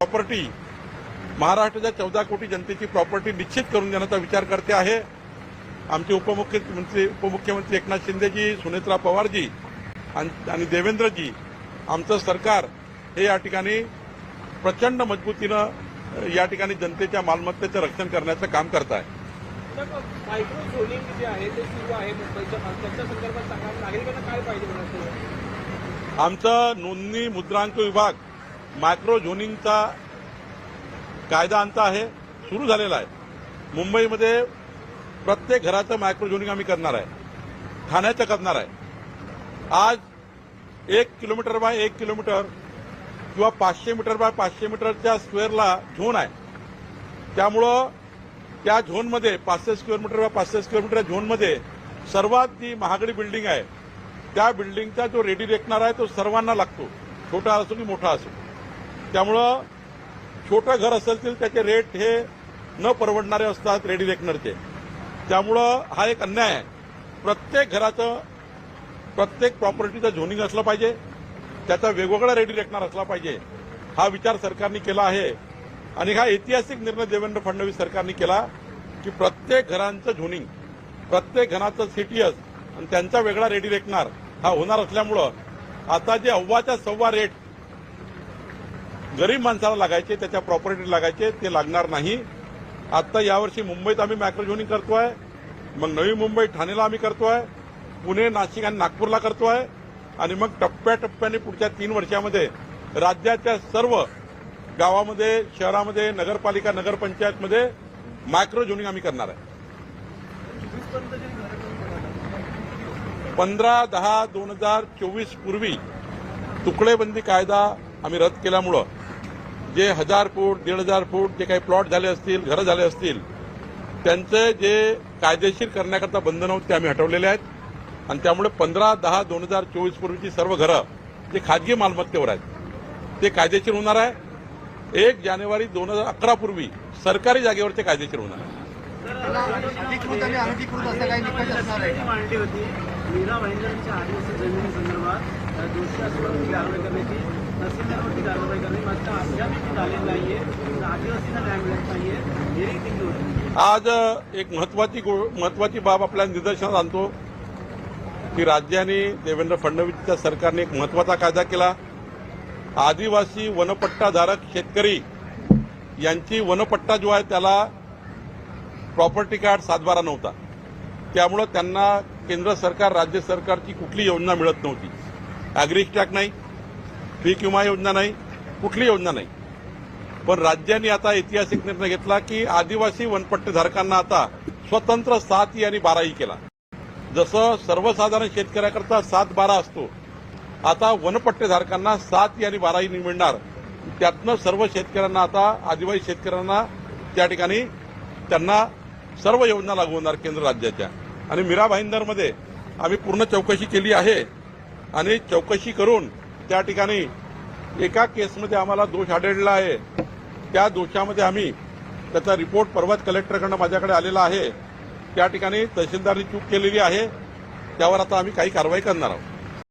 Property महाराष्ट्राच्या 14 कोटी जनतेची प्रॉपर्टी निश्चित करून देण्याचा विचार करते आहे। आमचे उपमुख्यमंत्री एकनाथ शिंदेजी, सुनेत्रा पवारजी आणि देवेंद्रजी, आमचं सरकार हे या ठिकाणी प्रचंड मजबूतीनं या ठिकाणी जनतेच्या मालमत्तेचं रक्षण करण्याचं काम करत आहे। मायक्रो झोनिंग जे आहे ते सुरू आहे मुंबईच्या त्याच्या संदर्भात सांगा, नागरिकांना काय पाहिजे म्हणायचं? आमचं नोंदणी मुद्रांक विभाग मायक्रो झोनिंगचा कायदा आणता आहे, सुरू झालेला आहे। मुंबईमध्ये प्रत्येक घराचं मायक्रो झोनिंग आम्ही करणार आहे, ठाण्याचं करणार आहे। आज 1 किलोमीटर बाय 1 किलोमीटर किंवा 500 मीटर बाय 500 मीटरच्या स्क्वेअरला झोन आहे। त्यामुळं त्या झोनमध्ये 500 square metre by 500 square metre झोनमध्ये सर्वात जी महागडी बिल्डिंग आहे त्या बिल्डिंगचा जो रेडी रेकनर आहे तो सर्वांना लागतो, छोटा असो की मोठा असो। त्यामुळं छोटं घर असेल तर त्याचे रेट हे न परवडणारे असतात रेडी रेकनरचे। त्यामुळं हा एक अन्याय आहे। प्रत्येक घराचं, प्रत्येक प्रॉपर्टीचं झोनिंग असलं पाहिजे, त्याचा वेगवेगळा रेडी रेकनर असला पाहिजे, हा विचार सरकारने केला आहे। आणि हा ऐतिहासिक निर्णय देवेंद्र फडणवीस सरकारने केला की प्रत्येक घरांचं झोनिंग, प्रत्येक घराचं सीटीएस आणि त्यांचा वेगळा रेडी रेकनर हा होणार असल्यामुळं आता जे अव्वाच्या सव्वा रेट गरीब माणसाला लागायचे, त्याच्या प्रॉपर्टी लागायचे, ते लागणार नाही। आता यावर्षी मुंबईत आम्ही मायक्रो झोनिंग करतोय, मग नवी मुंबई ठाणेला आम्ही करतोय, पुणे, नाशिक आणि नागपूरला करतोय, आणि मग टप्प्याटप्प्याने पुढच्या 3 वर्षामध्ये राज्याच्या सर्व गावामध्ये, शहरामध्ये, नगरपालिका, नगरपंचायतमध्ये मायक्रो झोनिंग आम्ही करणार आहे। 15/10/2024 पूर्वी तुकडेबंदी कायदा आम्ही रद्द केल्यामुळं जे 1000 फूट, 1500 फूट जे काही प्लॉट झाले असतील, घरं झाले असतील, त्यांचे जे कायदेशीर करण्याकरता बंधनं होती ते आम्ही हटवलेले आहेत। आणि त्यामुळे 15/10/2024 पूर्वीची सर्व घरं जे खाजगी मालमत्तेवर आहेत ते कायदेशीर होणार आहे। 1 जानेवारी 2011 पूर्वी सरकारी जागेवरचे कायदेशीर होणार आहे। अधिकृत आणि अनधिकृत असं काही निकष असणार आहे का? मांडली होती मीरा भाईंदरांच्या आदिवासी जमिनीसंदर्भात दोषी असल्यावरती कारवाई करण्याची, तहसीलदारवरती कारवाई करण्याची, मात्र अद्याप ती झालेली नाहीये, आदिवासींना न्याय मिळत नाहीये, हेही दिली होती। आज एक महत्वाची बाब आपल्या निदर्शनास आणतो की राज्याने, देवेंद्र फडणवीसच्या सरकारने एक महत्वाचा कायदा केला। आदिवासी वनपट्टाधारक शेतकरी यांची वनपट्टा जो आहे त्याला प्रॉपर्टी कार्ड 7/12 नव्हता, त्यामुळं त्यांना केंद्र सरकार, राज्य सरकारची कुठली योजना मिळत नव्हती। ॲग्रीस्टॅक नाही, पीक विमा योजना नाही, कुठली योजना नाही। पण राज्यांनी आता ऐतिहासिक निर्णय घेतला की आदिवासी वनपट्टेधारकांना आता स्वतंत्र 7E आणि 12E केला। जसं सर्वसाधारण शेतकऱ्याकरता 7/12 असतो, आता वनपट्टेधारकांना 7E आणि 12E मिळणार। त्यातनं सर्व शेतकऱ्यांना, आता आदिवासी शेतकऱ्यांना त्या ठिकाणी त्यांना सर्व योजना लागू होणार केंद्र राज्याच्या। आणि मीरा भाईंदरमध्ये आम्ही पूर्ण चौकशी केली आहे आणि चौकशी करून त्या ठिकाणी एका केसमध्ये आम्हाला दोष आढळला आहे। त्या दोषामध्ये आम्ही त्याचा रिपोर्ट परवाच कलेक्टरकडून माझ्याकडे आलेला आहे। त्या ठिकाणी तहसीलदारनी चूक केलेली आहे, त्यावर आता आम्ही काही कारवाई करणार आहोत।